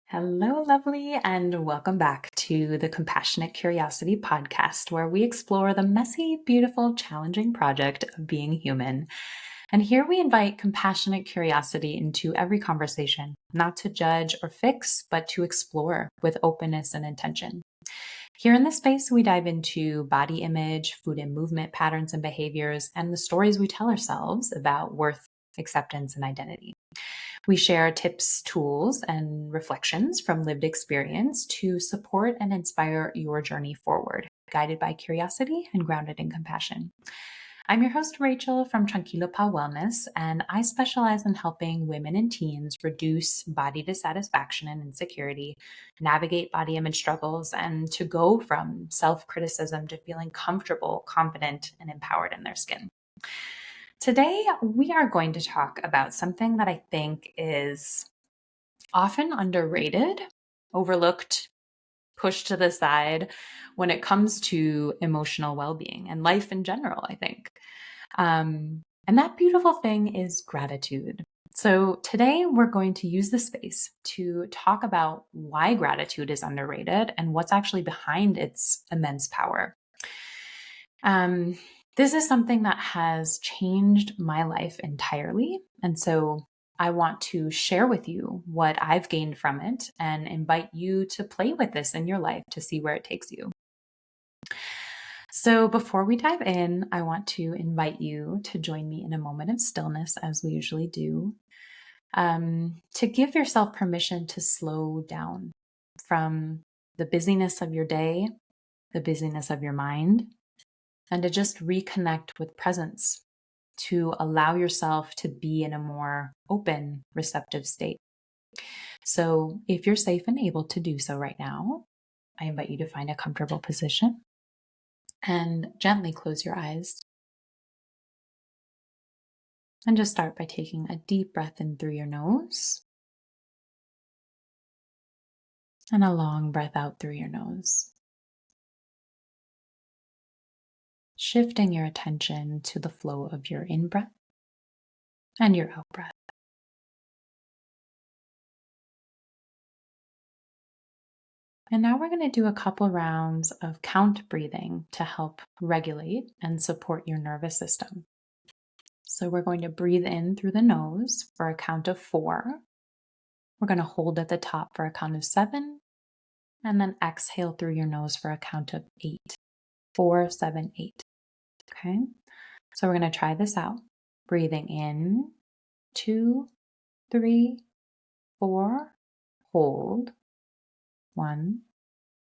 Hello, lovely, and welcome back to the Compassionate Curiosity podcast, where we explore the messy, beautiful, challenging project of being human. And here we invite compassionate curiosity into every conversation, not to judge or fix, but to explore with openness and intention. Here in this space, we dive into body image, food and movement patterns and behaviors, and the stories we tell ourselves about worth, acceptance, and identity. We share tips, tools, and reflections from lived experience to support and inspire your journey forward, guided by curiosity and grounded in compassion. I'm your host, Rachel from Tranquilopawellness, and I specialize in helping women and teens reduce body dissatisfaction and insecurity, navigate body image struggles, and to go from self-criticism to feeling comfortable, confident, and empowered in their skin. Today, we are going to talk about something that I think is often underrated, overlooked, pushed to the side when it comes to emotional well-being and life in general, I think. And that beautiful thing is gratitude. So today we're going to use the space to talk about why gratitude is underrated and what's actually behind its immense power. This is something that has changed my life entirely. And so I want to share with you what I've gained from it and invite you to play with this in your life to see where it takes you. So before we dive in, I want to invite you to join me in a moment of stillness, as we usually do, to give yourself permission to slow down from the busyness of your day, the busyness of your mind, and to just reconnect with presence, to allow yourself to be in a more open, receptive state. So if you're safe and able to do so right now, I invite you to find a comfortable position and gently close your eyes. And just start by taking a deep breath in through your nose and a long breath out through your nose. Shifting your attention to the flow of your in-breath and your out-breath. And now we're going to do a couple rounds of count breathing to help regulate and support your nervous system. So we're going to breathe in through the nose for a count of 4. We're going to hold at the top for a count of 7, and then exhale through your nose for a count of 8. 4, 7, 8. Okay, so we're going to try this out. Breathing in, 2, 3, 4, hold. 1,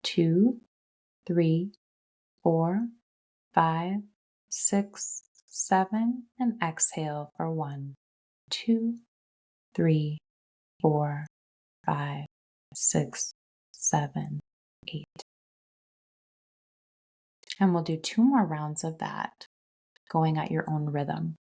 2, 3, 4, 5, 6, 7, and exhale for 1, 2, 3, 4, 5, 6, 7, 8. And we'll do 2 more rounds of that, going at your own rhythm.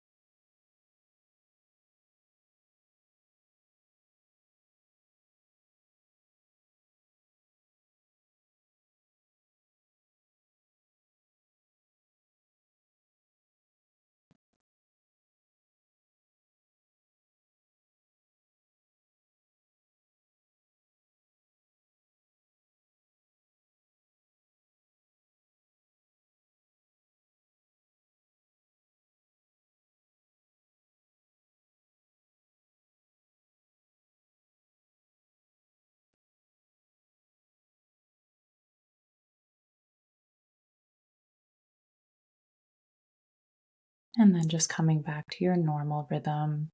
And then just coming back to your normal rhythm.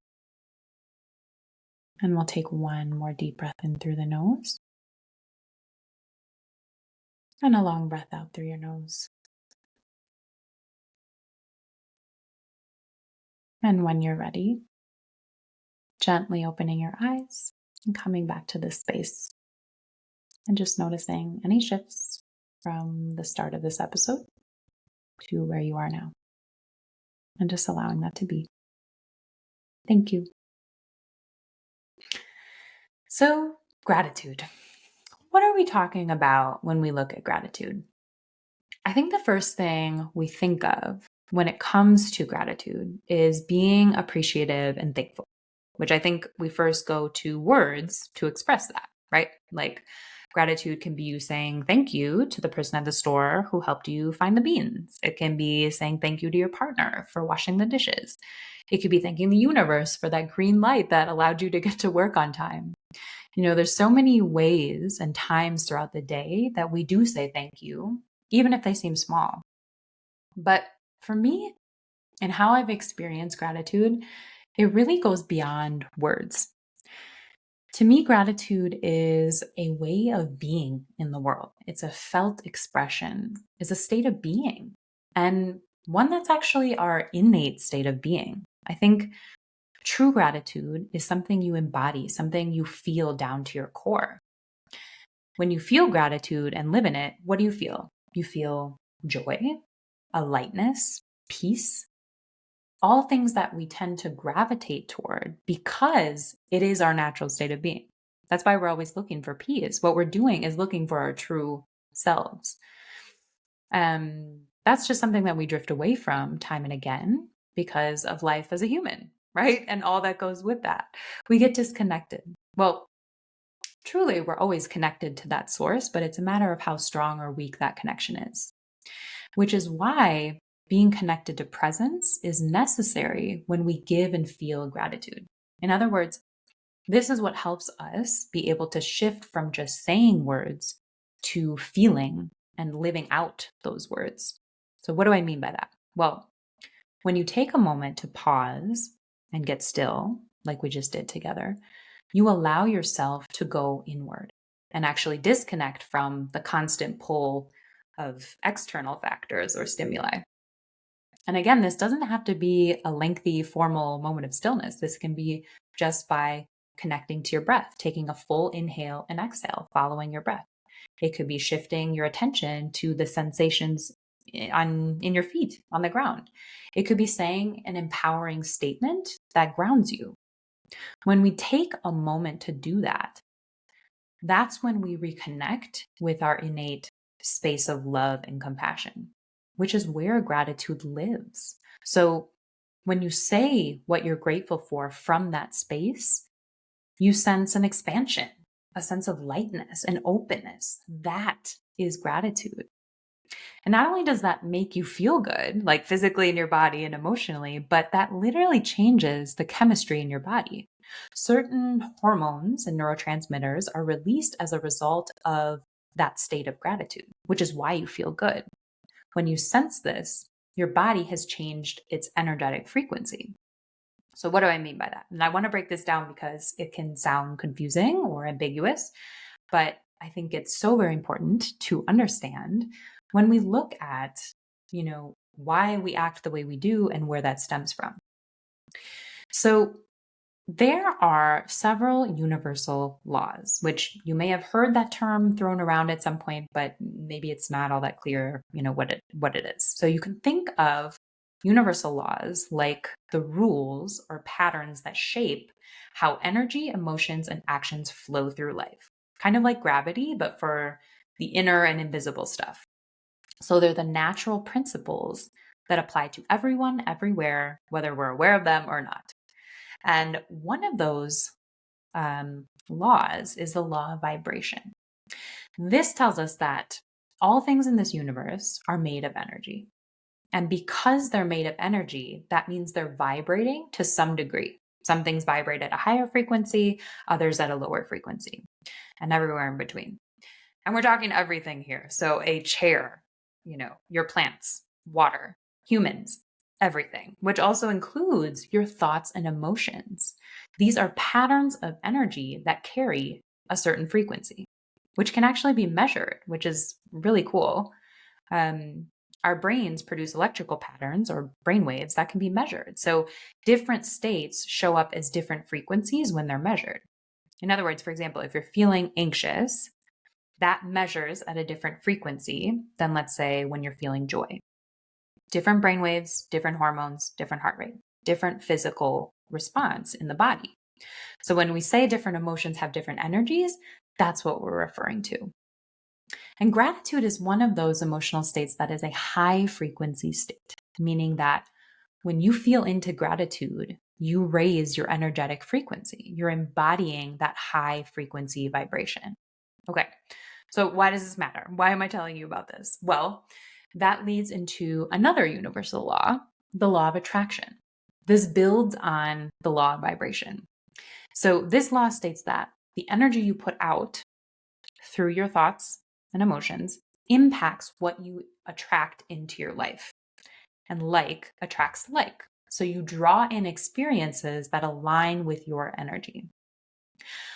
And we'll take 1 more deep breath in through the nose. And a long breath out through your nose. And when you're ready, gently opening your eyes and coming back to this space. And just noticing any shifts from the start of this episode to where you are now. And just allowing that to be. Thank you. So, gratitude. What are we talking about when we look at gratitude? I think the first thing we think of when it comes to gratitude is being appreciative and thankful, which I think we first go to words to express that. right? Like gratitude can be you saying thank you to the person at the store who helped you find the beans. It can be saying thank you to your partner for washing the dishes. It could be thanking the universe for that green light that allowed you to get to work on time. There's so many ways and times throughout the day that we do say thank you, even if they seem small. But for me and how I've experienced gratitude, it really goes beyond words. To me, gratitude is a way of being in the world. It's a felt expression, it's a state of being, and one that's actually our innate state of being. I think true gratitude is something you embody, something you feel down to your core. When you feel gratitude and live in it, what do you feel? You feel joy, a lightness, peace, all things that we tend to gravitate toward because it is our natural state of being. That's why we're always looking for peace. What we're doing is looking for our true selves. That's just something that we drift away from time and again because of life as a human, right? And all that goes with that. We get disconnected. Well, truly, we're always connected to that source, but it's a matter of how strong or weak that connection is, which is why being connected to presence is necessary when we give and feel gratitude. In other words, this is what helps us be able to shift from just saying words to feeling and living out those words. So, what do I mean by that? Well, when you take a moment to pause and get still, like we just did together, you allow yourself to go inward and actually disconnect from the constant pull of external factors or stimuli. And again, this doesn't have to be a lengthy, formal moment of stillness. This can be just by connecting to your breath, taking a full inhale and exhale, following your breath. It could be shifting your attention to the sensations in your feet on the ground. It could be saying an empowering statement that grounds you. When we take a moment to do that, that's when we reconnect with our innate space of love and compassion, which is where gratitude lives. So when you say what you're grateful for from that space, you sense an expansion, a sense of lightness and openness. That is gratitude. And not only does that make you feel good, like physically in your body and emotionally, but that literally changes the chemistry in your body. Certain hormones and neurotransmitters are released as a result of that state of gratitude, which is why you feel good. When you sense this, your body has changed its energetic frequency. So, what do I mean by that? And I want to break this down because it can sound confusing or ambiguous, but I think it's so very important to understand when we look at, why we act the way we do and where that stems from. So, there are several universal laws, which you may have heard that term thrown around at some point, but maybe it's not all that clear, what it is. So you can think of universal laws like the rules or patterns that shape how energy, emotions, and actions flow through life. Kind of like gravity, but for the inner and invisible stuff. So they're the natural principles that apply to everyone, everywhere, whether we're aware of them or not. And one of those laws is the law of vibration. This tells us that all things in this universe are made of energy. And because they're made of energy, that means they're vibrating to some degree. Some things vibrate at a higher frequency, others at a lower frequency, and everywhere in between. And we're talking everything here. So a chair, your plants, water, humans, everything, which also includes your thoughts and emotions. These are patterns of energy that carry a certain frequency, which can actually be measured, which is really cool. Our brains produce electrical patterns or brain waves that can be measured. So different states show up as different frequencies when they're measured. In other words, for example, if you're feeling anxious, that measures at a different frequency than, let's say, when you're feeling joy. Different brain waves, different hormones, different heart rate, different physical response in the body. So when we say different emotions have different energies, that's what we're referring to. And gratitude is one of those emotional states that is a high frequency state, meaning that when you feel into gratitude, you raise your energetic frequency. You're embodying that high frequency vibration. Okay, so why does this matter? Why am I telling you about this? Well, that leads into another universal law, the law of attraction. This builds on the law of vibration. So this law states that the energy you put out through your thoughts and emotions impacts what you attract into your life. And like attracts like. So you draw in experiences that align with your energy.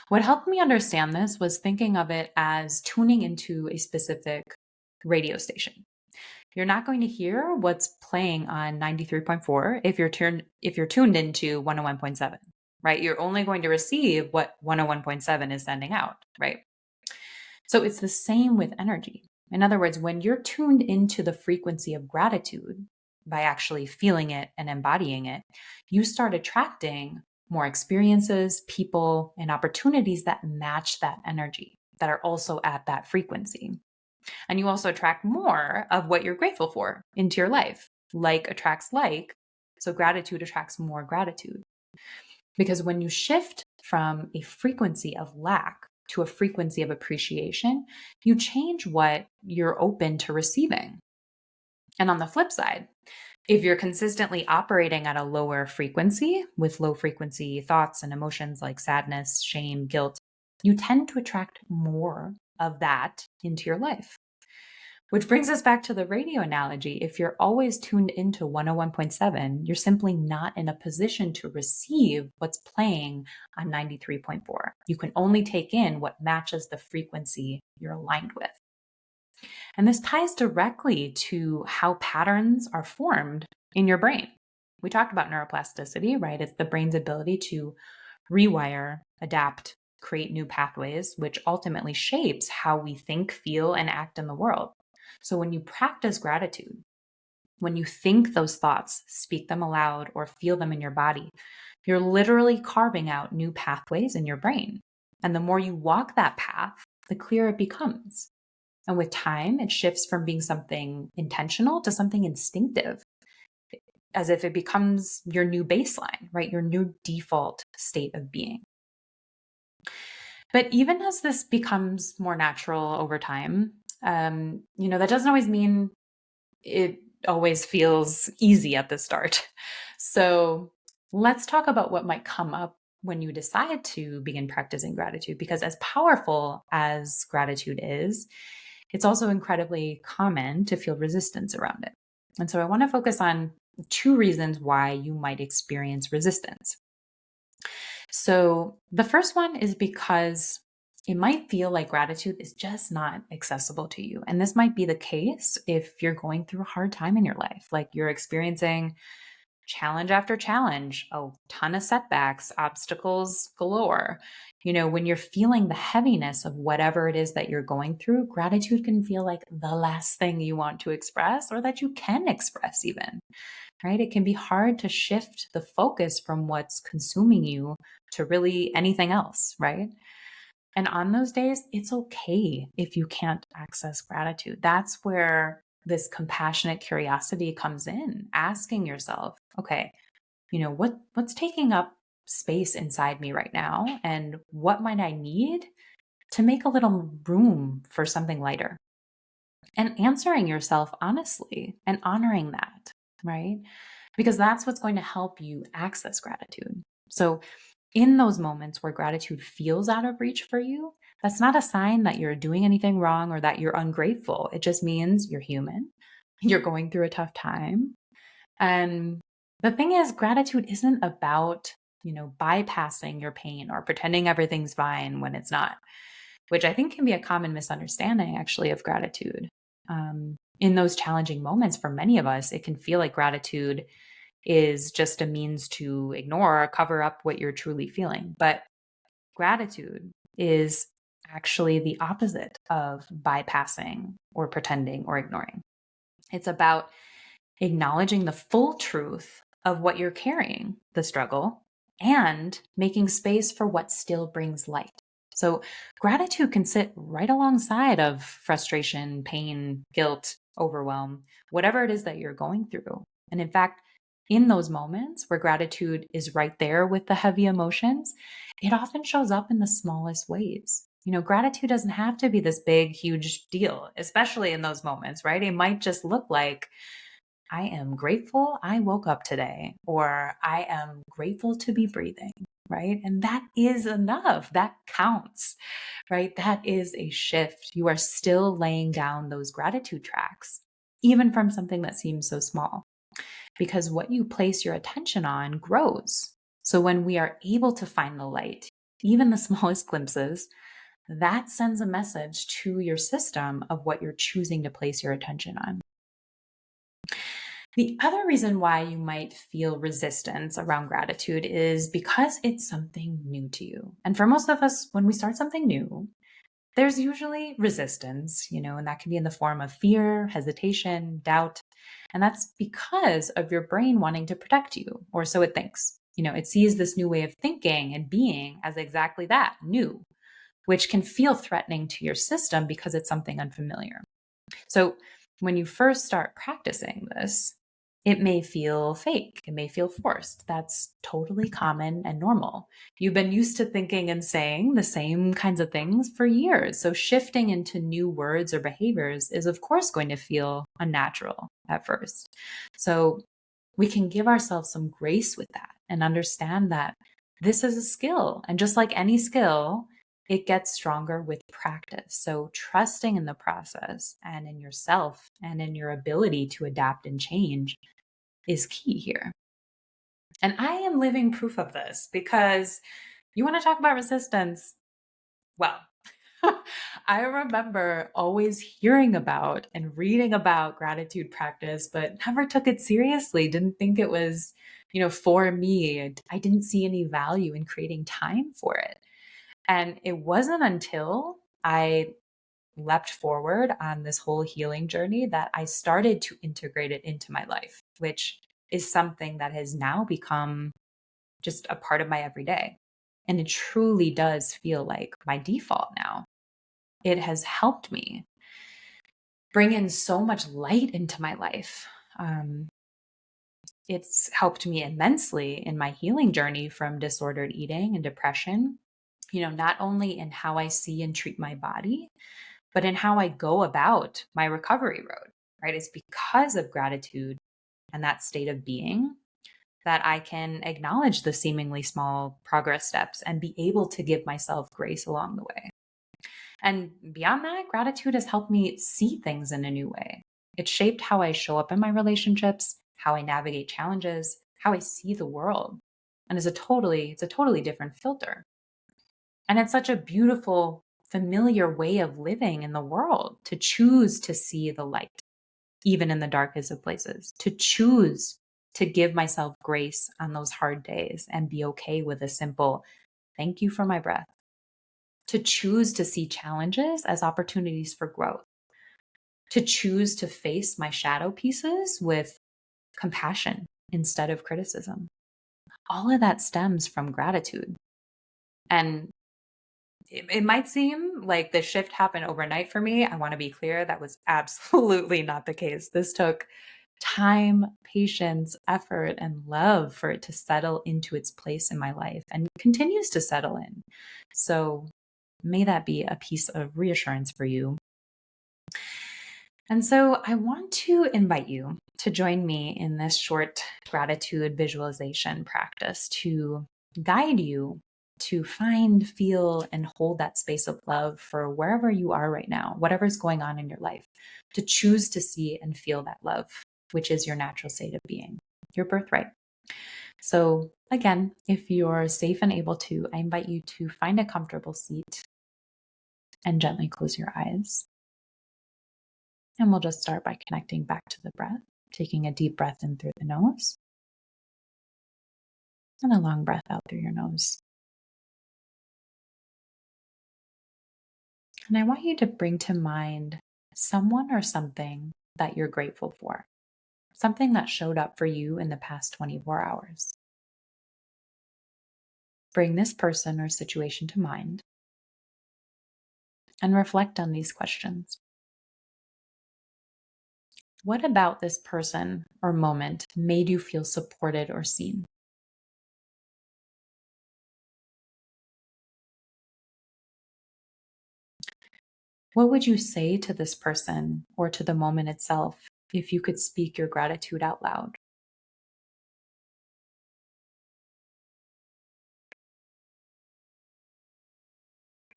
What helped me understand this was thinking of it as tuning into a specific radio station. You're not going to hear what's playing on 93.4 if you're tuned into 101.7, right? You're only going to receive what 101.7 is sending out, right? So it's the same with energy. In other words, when you're tuned into the frequency of gratitude by actually feeling it and embodying it, you start attracting more experiences, people, and opportunities that match that energy, that are also at that frequency. And you also attract more of what you're grateful for into your life. Like attracts like, so gratitude attracts more gratitude. Because when you shift from a frequency of lack to a frequency of appreciation, you change what you're open to receiving. And on the flip side, if you're consistently operating at a lower frequency with low frequency thoughts and emotions like sadness, shame, guilt, you tend to attract more of that into your life. Which brings us back to the radio analogy. If you're always tuned into 101.7, you're simply not in a position to receive what's playing on 93.4. You can only take in what matches the frequency you're aligned with. And this ties directly to how patterns are formed in your brain. We talked about neuroplasticity, right? It's the brain's ability to rewire, adapt, create new pathways, which ultimately shapes how we think, feel, and act in the world. So when you practice gratitude, when you think those thoughts, speak them aloud, or feel them in your body, you're literally carving out new pathways in your brain. And the more you walk that path, the clearer it becomes. And with time, it shifts from being something intentional to something instinctive, as if it becomes your new baseline, right? Your new default state of being. But even as this becomes more natural over time, that doesn't always mean it always feels easy at the start. So let's talk about what might come up when you decide to begin practicing gratitude, because as powerful as gratitude is, it's also incredibly common to feel resistance around it. And so I want to focus on two reasons why you might experience resistance. So the first one is because it might feel like gratitude is just not accessible to you. And this might be the case if you're going through a hard time in your life, like you're experiencing challenge after challenge, a ton of setbacks, obstacles galore. When you're feeling the heaviness of whatever it is that you're going through, gratitude can feel like the last thing you want to express or that you can express even, right? It can be hard to shift the focus from what's consuming you to really anything else, right? And on those days, it's okay if you can't access gratitude. That's where this compassionate curiosity comes in, asking yourself, okay, what's taking up space inside me right now? And what might I need to make a little room for something lighter? And answering yourself honestly and honoring that, right? Because that's what's going to help you access gratitude. So in those moments where gratitude feels out of reach for you, that's not a sign that you're doing anything wrong or that you're ungrateful. It just means you're human. You're going through a tough time. And the thing is, gratitude isn't about, bypassing your pain or pretending everything's fine when it's not, which I think can be a common misunderstanding actually of gratitude. In those challenging moments for many of us, it can feel like gratitude is just a means to ignore or cover up what you're truly feeling. But gratitude is actually the opposite of bypassing or pretending or ignoring. It's about acknowledging the full truth of what you're carrying, the struggle, and making space for what still brings light. So gratitude can sit right alongside of frustration, pain, guilt, overwhelm, whatever it is that you're going through. And in fact, In those moments where gratitude is right there with the heavy emotions, it often shows up in the smallest ways. Gratitude doesn't have to be this big, huge deal, especially in those moments, right? It might just look like, I am grateful I woke up today, or I am grateful to be breathing, right? And that is enough. That counts, right? That is a shift. You are still laying down those gratitude tracks, even from something that seems so small, because what you place your attention on grows. So when we are able to find the light, even the smallest glimpses, that sends a message to your system of what you're choosing to place your attention on. The other reason why you might feel resistance around gratitude is because it's something new to you. And for most of us, when we start something new, there's usually resistance, and that can be in the form of fear, hesitation, doubt. And that's because of your brain wanting to protect you, or so it thinks. It sees this new way of thinking and being as exactly that, new, which can feel threatening to your system because it's something unfamiliar. So when you first start practicing this, it may feel fake. It may feel forced. That's totally common and normal. You've been used to thinking and saying the same kinds of things for years. So shifting into new words or behaviors is, of course, going to feel unnatural at first. So we can give ourselves some grace with that and understand that this is a skill. And just like any skill, it gets stronger with practice. So trusting in the process and in yourself and in your ability to adapt and change is key here. And I am living proof of this, because you want to talk about resistance. Well, I remember always hearing about and reading about gratitude practice, but never took it seriously. Didn't think it was, for me. I didn't see any value in creating time for it. And it wasn't until I leapt forward on this whole healing journey that I started to integrate it into my life, which is something that has now become just a part of my everyday. And it truly does feel like my default now. It has helped me bring in so much light into my life. It's helped me immensely in my healing journey from disordered eating and depression, not only in how I see and treat my body, but in how I go about my recovery road, right? It's because of gratitude and that state of being that I can acknowledge the seemingly small progress steps and be able to give myself grace along the way. And beyond that, gratitude has helped me see things in a new way. It's shaped how I show up in my relationships, how I navigate challenges, how I see the world. And it's a totally different filter. And it's such a beautiful, familiar way of living in the world, to choose to see the light, even in the darkest of places, to choose to give myself grace on those hard days and be okay with a simple thank you for my breath, to choose to see challenges as opportunities for growth, to choose to face my shadow pieces with compassion instead of criticism. All of that stems from gratitude. And it might seem like the shift happened overnight for me. I want to be clear, that was absolutely not the case. This took time, patience, effort, and love for it to settle into its place in my life, and continues to settle in. So may that be a piece of reassurance for you. And so I want to invite you to join me in this short gratitude visualization practice to guide you to find, feel, and hold that space of love for wherever you are right now, whatever's going on in your life, to choose to see and feel that love, which is your natural state of being, your birthright. So again, if you're safe and able to, I invite you to find a comfortable seat and gently close your eyes. And we'll just start by connecting back to the breath, taking a deep breath in through the nose and a long breath out through your nose. And I want you to bring to mind someone or something that you're grateful for, something that showed up for you in the past 24 hours. Bring this person or situation to mind and reflect on these questions. What about this person or moment made you feel supported or seen? What would you say to this person or to the moment itself if you could speak your gratitude out loud?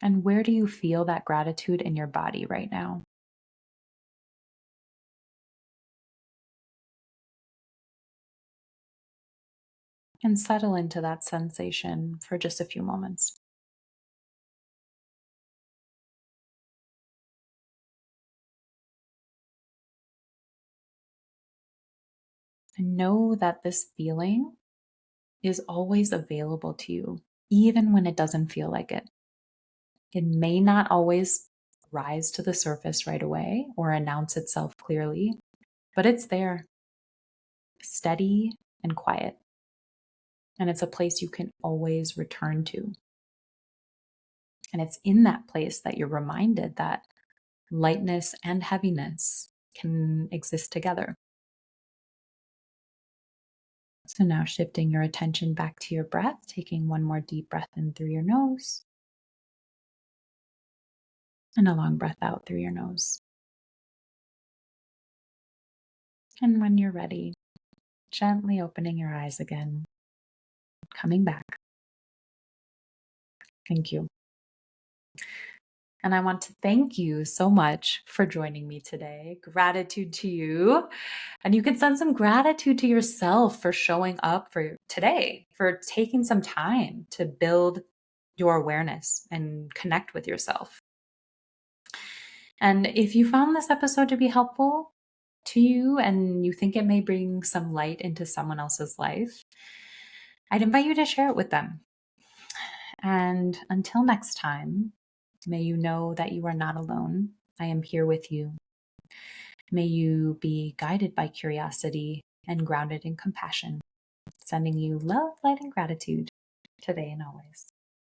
And where do you feel that gratitude in your body right now? And settle into that sensation for just a few moments. And know that this feeling is always available to you, even when it doesn't feel like it. It may not always rise to the surface right away or announce itself clearly, but it's there, steady and quiet. And it's a place you can always return to. And it's in that place that you're reminded that lightness and heaviness can exist together. So now shifting your attention back to your breath, taking one more deep breath in through your nose and a long breath out through your nose. And when you're ready, gently opening your eyes again, coming back. Thank you. And I want to thank you so much for joining me today. Gratitude to you. And you can send some gratitude to yourself for showing up for today, for taking some time to build your awareness and connect with yourself. And if you found this episode to be helpful to you and you think it may bring some light into someone else's life, I'd invite you to share it with them. And until next time, may you know that you are not alone. I am here with you. May you be guided by curiosity and grounded in compassion, sending you love, light, and gratitude today and always.